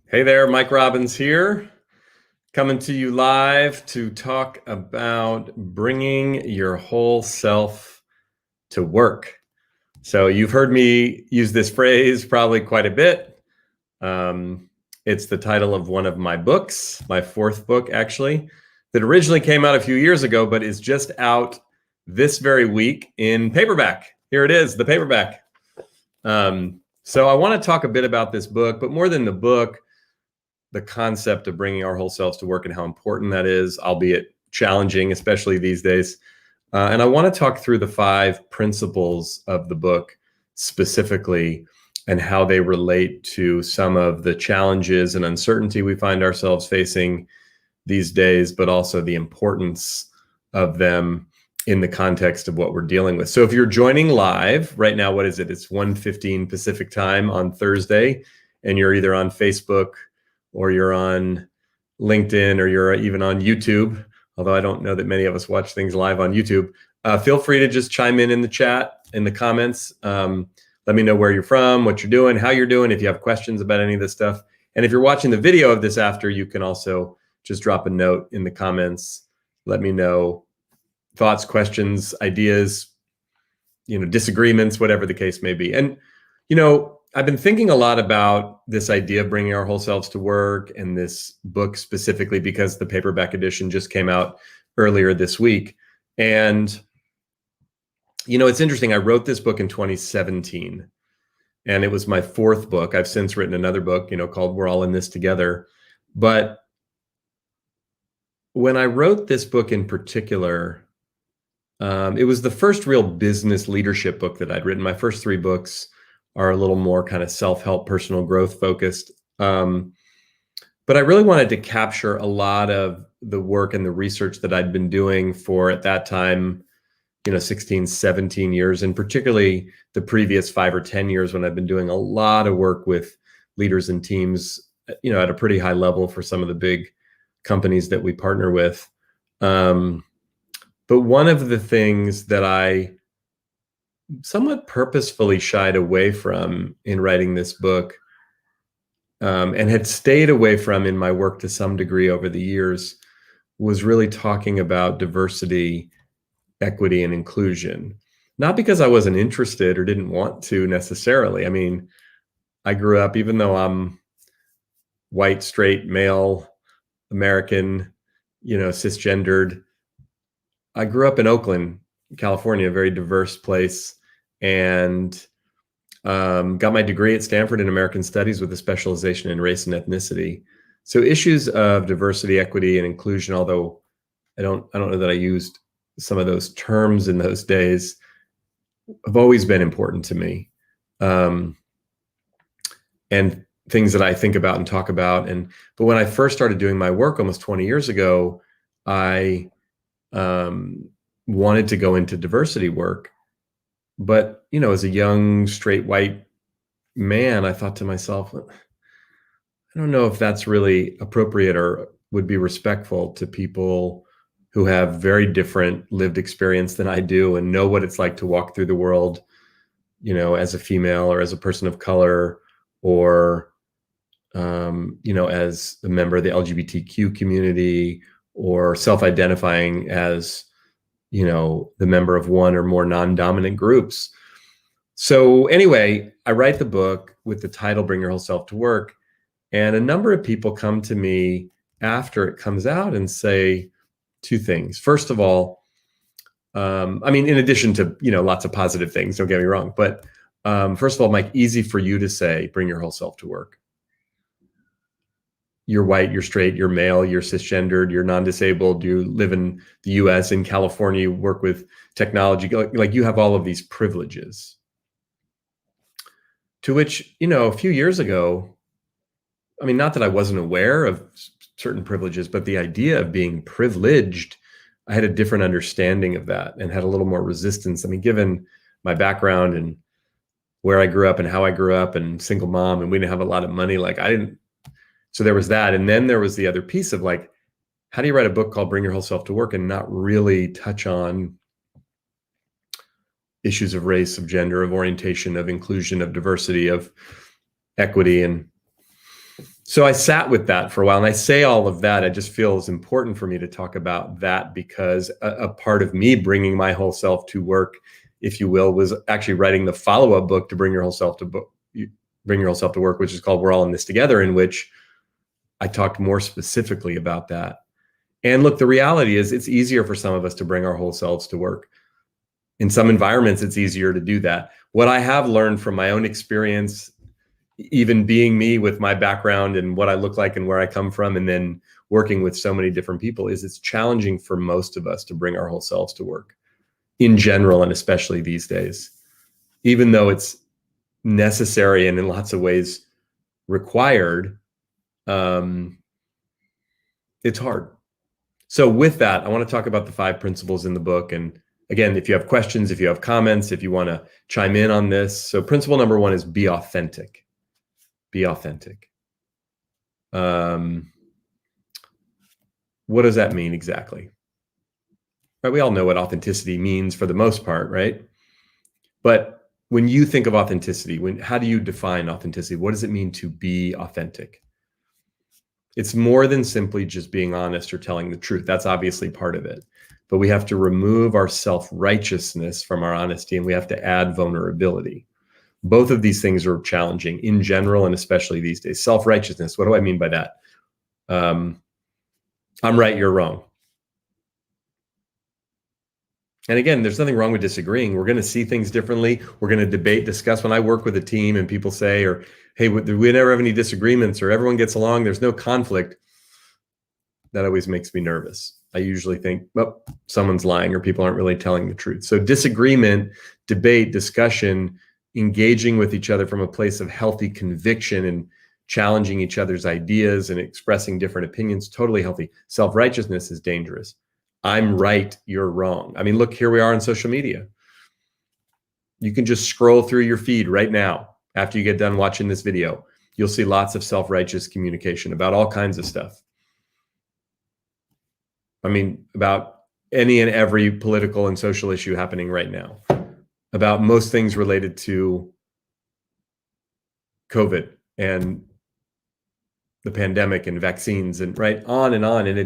Hey there, Mike Robbins here, coming to you live to talk about bringing your whole self to work. So you've heard me use this phrase probably quite a bit. It's the title of one of my books, my fourth book actually, that originally came out a few years ago, but is just out this very week in paperback. Here it is, the paperback. So I want to talk a bit about this book, but more than the book, the concept of bringing our whole selves to work and how important that is, albeit challenging, especially these days. And I want to talk through the 5 principles of the book specifically and how they relate to some of the challenges and uncertainty we find ourselves facing these days, but also the importance of them in the context of what we're dealing with. So if you're joining live right now, what is it? It's 1:15 Pacific time on Thursday, and you're either on Facebook or you're on LinkedIn or you're even on YouTube, although I don't know that many of us watch things live on YouTube. Feel free to just chime in the chat, in the comments. Let me know where you're from, what you're doing, how you're doing, if you have questions about any of this stuff. And if you're watching the video of this after, you can also just drop a note in the comments. Let me know thoughts, questions, ideas, disagreements, whatever the case may be. And, I've been thinking a lot about this idea of bringing our whole selves to work and this book specifically because the paperback edition just came out earlier this week. And, it's interesting. I wrote this book in 2017 and it was my 4th book. I've since written another book, called We're All in This Together. But when I wrote this book in particular, it was the first real business leadership book that I'd written. My first 3 books are a little more kind of self-help, personal growth focused. But I really wanted to capture a lot of the work and the research that I'd been doing for, at that time, 16, 17 years, and particularly the previous 5 or 10 years when I've been doing a lot of work with leaders and teams, at a pretty high level for some of the big companies that we partner with. But one of the things that I somewhat purposefully shied away from in writing this book, and had stayed away from in my work to some degree over the years, was really talking about diversity, equity, and inclusion. Not because I wasn't interested or didn't want to necessarily. I mean, I grew up, even though I'm white, straight, male, American, cisgendered, I grew up in Oakland, California, a very diverse place, and got my degree at Stanford in American Studies with a specialization in race and ethnicity. So issues of diversity, equity, and inclusion, although I don't know that I used some of those terms in those days, have always been important to me, and things that I think about and talk about. But when I first started doing my work almost 20 years ago, I wanted to go into diversity work. But, as a young, straight, white man, I thought to myself, I don't know if that's really appropriate or would be respectful to people who have very different lived experience than I do and know what it's like to walk through the world, as a female or as a person of color, or, as a member of the LGBTQ community, or self-identifying as, the member of one or more non-dominant groups. So anyway, I write the book with the title, Bring Your Whole Self to Work. And a number of people come to me after it comes out and say 2 things. First of all, in addition to, lots of positive things, don't get me wrong. But first of all, Mike, easy for you to say, bring your whole self to work. You're white, you're straight, you're male, you're cisgendered, you're non-disabled, you live in the US, in California, you work with technology, like you have all of these privileges. To which, a few years ago, not that I wasn't aware of certain privileges, but the idea of being privileged, I had a different understanding of that and had a little more resistance. Given my background and where I grew up and how I grew up, and single mom, and we didn't have a lot of money, so there was that. And then there was the other piece of how do you write a book called Bring Your Whole Self to Work and not really touch on issues of race, of gender, of orientation, of inclusion, of diversity, of equity, and So I sat with that for a while, and I say all of that. I just feel it's important for me to talk about that because a part of me bringing my whole self to work, if you will, was actually writing the follow-up book to bring your whole self to work, which is called We're All in This Together, in which I talked more specifically about that. And look, the reality is it's easier for some of us to bring our whole selves to work. In some environments, it's easier to do that. What I have learned from my own experience, even being me with my background and what I look like and where I come from, and then working with so many different people, is it's challenging for most of us to bring our whole selves to work in general, and especially these days, even though it's necessary and in lots of ways required. It's hard. So with that, I want to talk about the 5 principles in the book. And again, if you have questions, if you have comments, if you want to chime in on this. So principle number 1 is be authentic. Be authentic. What does that mean exactly? Right? We all know what authenticity means for the most part, right? But when you think of authenticity, how do you define authenticity? What does it mean to be authentic? It's more than simply just being honest or telling the truth. That's obviously part of it. But we have to remove our self-righteousness from our honesty, and we have to add vulnerability. Both of these things are challenging in general, and especially these days. Self-righteousness, what do I mean by that? I'm right, you're wrong. And again, there's nothing wrong with disagreeing. We're going to see things differently. We're going to debate, discuss. When I work with a team and people say, or, hey, we never have any disagreements, or everyone gets along, there's no conflict, that always makes me nervous. I usually think, well, someone's lying or people aren't really telling the truth. So disagreement, debate, discussion, engaging with each other from a place of healthy conviction and challenging each other's ideas and expressing different opinions, totally healthy. Self-righteousness is dangerous. I'm right, you're wrong. I mean, look, here we are on social media. You can just scroll through your feed right now. After you get done watching this video, you'll see lots of self-righteous communication about all kinds of stuff. I mean, about any and every political and social issue happening right now, about most things related to COVID and the pandemic and vaccines and right on and on. And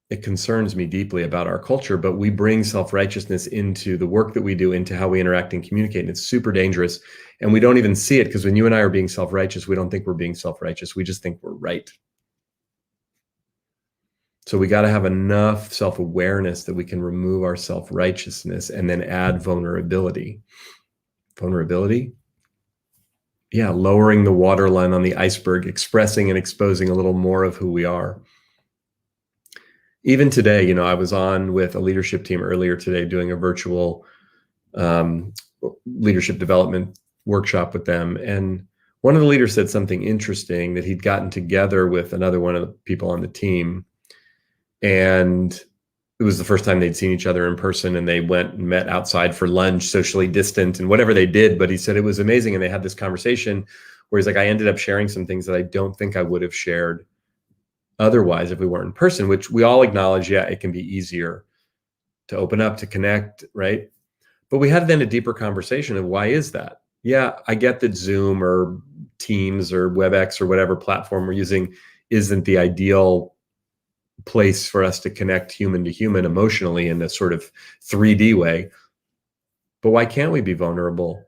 it concerns me deeply about our culture, but we bring self-righteousness into the work that we do, into how we interact and communicate. And it's super dangerous. And we don't even see it, because when you and I are being self-righteous, we don't think we're being self-righteous. We just think we're right. So we got to have enough self-awareness that we can remove our self-righteousness and then add vulnerability. Vulnerability? Yeah, lowering the waterline on the iceberg, expressing and exposing a little more of who we are. Even today, I was on with a leadership team earlier today doing a virtual leadership development workshop with them. And one of the leaders said something interesting, that he'd gotten together with another one of the people on the team. And it was the first time they'd seen each other in person, and they went and met outside for lunch, socially distant and whatever they did. But he said it was amazing. And they had this conversation where he's like, I ended up sharing some things that I don't think I would have shared otherwise if we weren't in person, which we all acknowledge, yeah, it can be easier to open up, to connect, right? But we had then a deeper conversation of why is that? Yeah, I get that Zoom or Teams or WebEx or whatever platform we're using isn't the ideal place for us to connect human to human emotionally in a sort of 3D way. But why can't we be vulnerable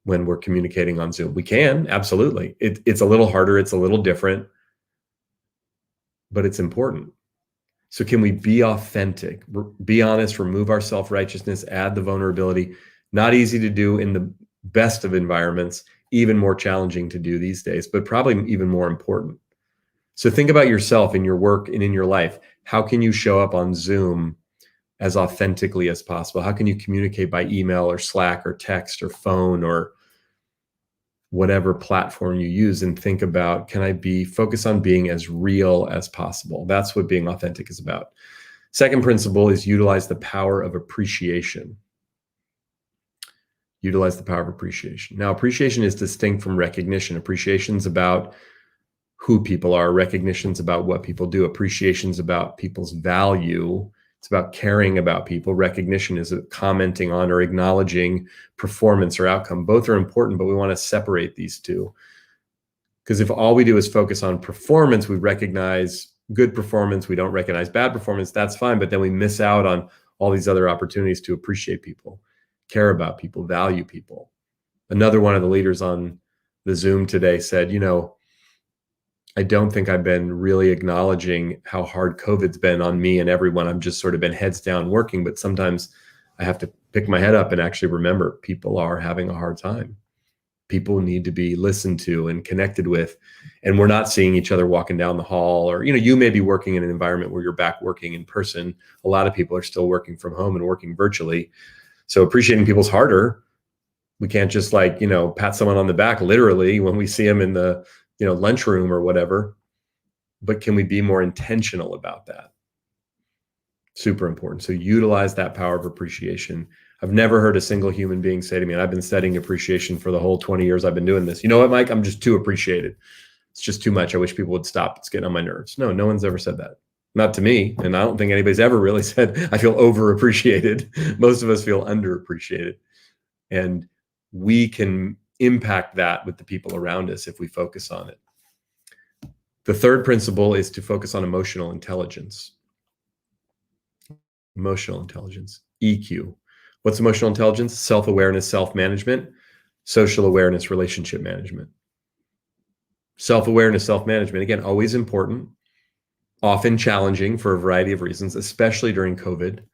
when we're communicating on Zoom? We can, absolutely. It's a little harder, it's a little different, but it's important. So can we be authentic, be honest, remove our self-righteousness, add the vulnerability? Not easy to do in the best of environments, even more challenging to do these days, but probably even more important. So think about yourself in your work and in your life. How can you show up on Zoom as authentically as possible? How can you communicate by email or Slack or text or phone or whatever platform you use, and think about, can I focus on being as real as possible? That's what being authentic is about. Second principle is utilize the power of appreciation. Utilize the power of appreciation. Now, appreciation is distinct from recognition. Appreciation's about who people are. Recognition's about what people do. Appreciation's about people's value It's about caring about people. Recognition is commenting on or acknowledging performance or outcome. Both are important, but we want to separate these two. Because if all we do is focus on performance, we recognize good performance, we don't recognize bad performance, that's fine. But then we miss out on all these other opportunities to appreciate people, care about people, value people. Another one of the leaders on the Zoom today said, I don't think I've been really acknowledging how hard COVID's been on me and everyone. I've just sort of been heads down working, but sometimes I have to pick my head up and actually remember people are having a hard time. People need to be listened to and connected with, and we're not seeing each other walking down the hall, or, you may be working in an environment where you're back working in person. A lot of people are still working from home and working virtually. So appreciating people's harder. We can't just pat someone on the back literally when we see them in the lunchroom or whatever, but can we be more intentional about that? Super important. So utilize that power of appreciation. I've never heard a single human being say to me, and I've been studying appreciation for the whole 20 years I've been doing this, you know what, Mike, I'm just too appreciated. It's just too much. I wish people would stop. It's getting on my nerves. No one's ever said that. Not to me. And I don't think anybody's ever really said, I feel overappreciated. Most of us feel underappreciated. And we can impact that with the people around us if we focus on it. The third principle is to focus on emotional intelligence. Emotional intelligence, EQ. What's emotional intelligence? Self-awareness, self-management, social awareness, relationship management. Self-awareness, self-management, again, always important, often challenging for a variety of reasons, especially during COVID.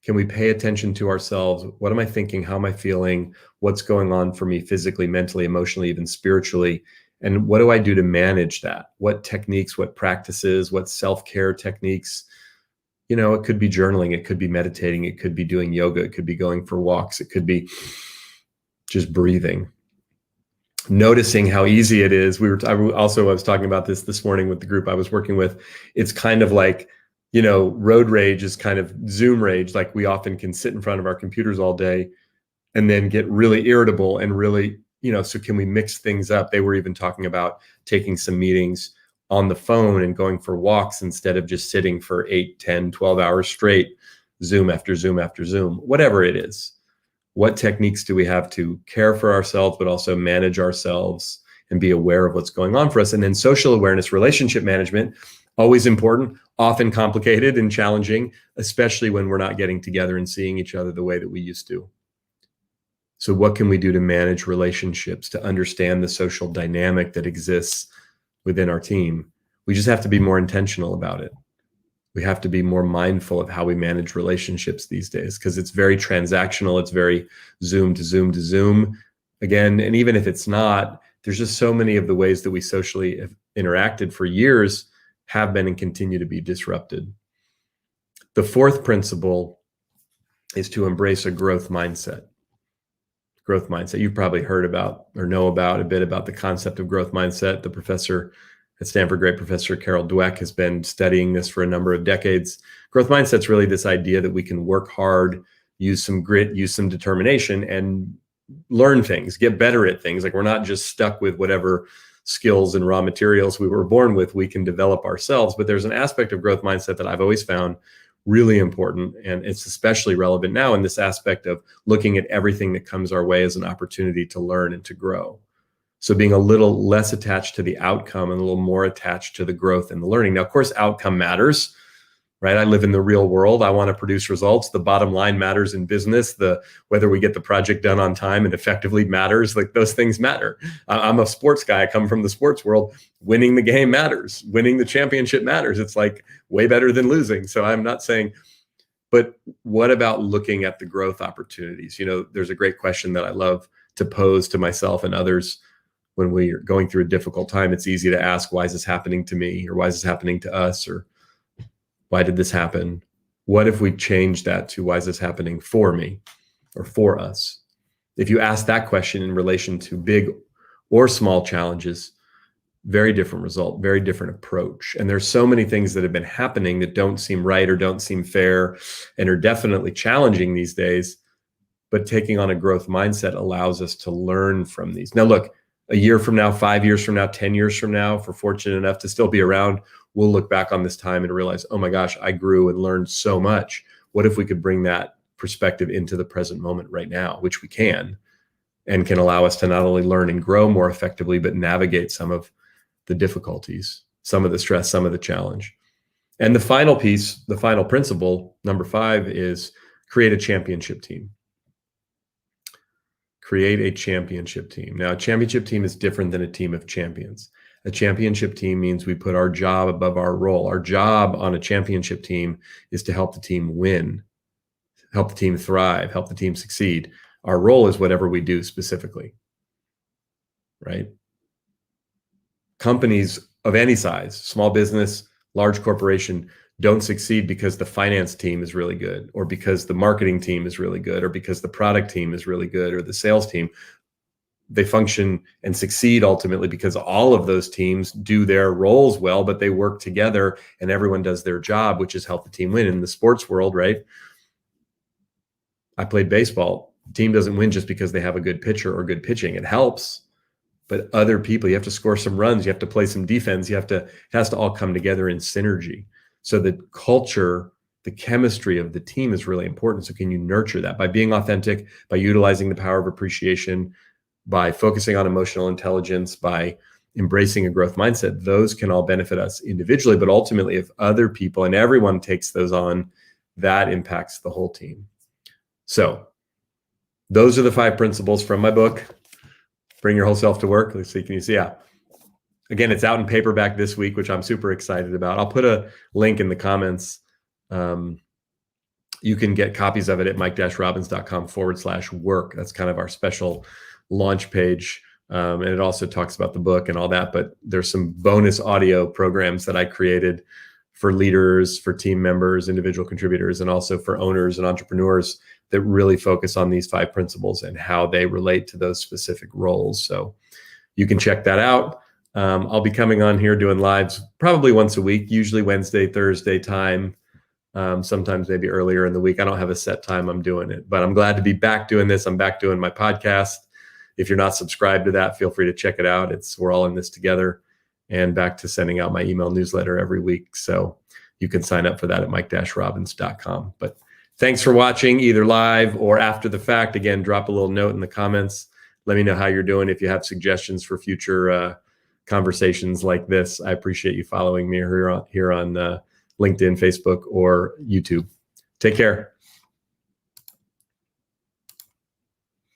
Can we pay attention to ourselves? What am I thinking? How am I feeling? What's going on for me physically, mentally, emotionally, even spiritually? And what do I do to manage that? What techniques, what practices, what self-care techniques? It could be journaling, it could be meditating, it could be doing yoga, it could be going for walks, it could be just breathing. Noticing how easy it is. I was talking about this morning with the group I was working with. It's kind of like, road rage is kind of Zoom rage. Like we often can sit in front of our computers all day and then get really irritable and really, so can we mix things up? They were even talking about taking some meetings on the phone and going for walks instead of just sitting for 8, 10, 12 hours straight, Zoom after Zoom after Zoom, whatever it is. What techniques do we have to care for ourselves, but also manage ourselves and be aware of what's going on for us? And then social awareness, relationship management, always important, often complicated and challenging, especially when we're not getting together and seeing each other the way that we used to. So what can we do to manage relationships, to understand the social dynamic that exists within our team? We just have to be more intentional about it. We have to be more mindful of how we manage relationships these days, because it's very transactional. It's very Zoom to Zoom to Zoom again. And even if it's not, there's just so many of the ways that we socially have interacted for years have been and continue to be disrupted. The fourth principle is to embrace a growth mindset. Growth mindset. You've probably heard about or know about a bit about the concept of growth mindset. The professor at Stanford, great professor Carol Dweck, has been studying this for a number of decades. Growth mindset is really this idea that we can work hard, use some grit, use some determination, and learn things, get better at things. Like we're not just stuck with whatever skills and raw materials we were born with. We can develop ourselves. But there's an aspect of growth mindset that I've always found really important, and it's especially relevant now in this aspect of looking at everything that comes our way as an opportunity to learn and to grow. So being a little less attached to the outcome and a little more attached to the growth and the learning. Now, of course, outcome matters, right? I live in the real world. I want to produce results. The bottom line matters in business. Whether we get the project done on time and effectively matters. Like those things matter. I'm a sports guy. I come from the sports world. Winning the game matters. Winning the championship matters. It's like way better than losing. So I'm not saying, but what about looking at the growth opportunities? There's a great question that I love to pose to myself and others when we're going through a difficult time. It's easy to ask, why is this happening to me? Or why is this happening to us? Or why did this happen? What if we change that to, why is this happening for me or for us? If you ask that question in relation to big or small challenges, very different result, very different approach. And there's so many things that have been happening that don't seem right or don't seem fair and are definitely challenging these days. But taking on a growth mindset allows us to learn from these. Now, look, a year from now, 5 years from now, 10 years from now, if we're fortunate enough to still be around, we'll look back on this time and realize, oh my gosh, I grew and learned so much. what if we could bring that perspective into the present moment right now, which we can, and can allow us to not only learn and grow more effectively, but navigate some of the difficulties, some of the stress, some of the challenge. And the final piece, the final principle, number 5, is create a championship team. Create a championship team. Now, a championship team is different than a team of champions. A championship team means we put our job above our role. Our job on a championship team is to help the team win, help the team thrive, help the team succeed. Our role is whatever we do specifically, right? Companies of any size, small business, large corporation, don't succeed because the finance team is really good, or because the marketing team is really good, or because the product team is really good, or the sales team. They function and succeed ultimately because all of those teams do their roles well, but they work together and everyone does their job, which is help the team win. In the sports world, right? I played baseball. Team doesn't win just because they have a good pitcher or good pitching. It helps, but other people, you have to score some runs, you have to play some defense, it has to all come together in synergy. So the culture, the chemistry of the team is really important. So can you nurture that by being authentic, by utilizing the power of appreciation, by focusing on emotional intelligence, by embracing a growth mindset? Those can all benefit us individually, but ultimately if other people and everyone takes those on, that impacts the whole team. So those are the 5 principles from my book, Bring Your Whole Self to Work. Let's see, can you see? Yeah. Again, it's out in paperback this week, which I'm super excited about. I'll put a link in the comments. You can get copies of it at mike-robbins.com/work. That's kind of our special launch page. And it also talks about the book and all that, but there's some bonus audio programs that I created for leaders, for team members, individual contributors, and also for owners and entrepreneurs that really focus on these 5 principles and how they relate to those specific roles. So you can check that out. I'll be coming on here doing lives probably once a week, usually Wednesday, Thursday time, sometimes maybe earlier in the week. I don't have a set time I'm doing it, but I'm glad to be back doing this. I'm back doing my podcast. If you're not subscribed to that, feel free to check it out. We're all in this together, and back to sending out my email newsletter every week. So you can sign up for that at mike-robbins.com. But thanks for watching, either live or after the fact. Again, drop a little note in the comments. Let me know how you're doing. If you have suggestions for future conversations like this, I appreciate you following me here on LinkedIn, Facebook, or YouTube. Take care.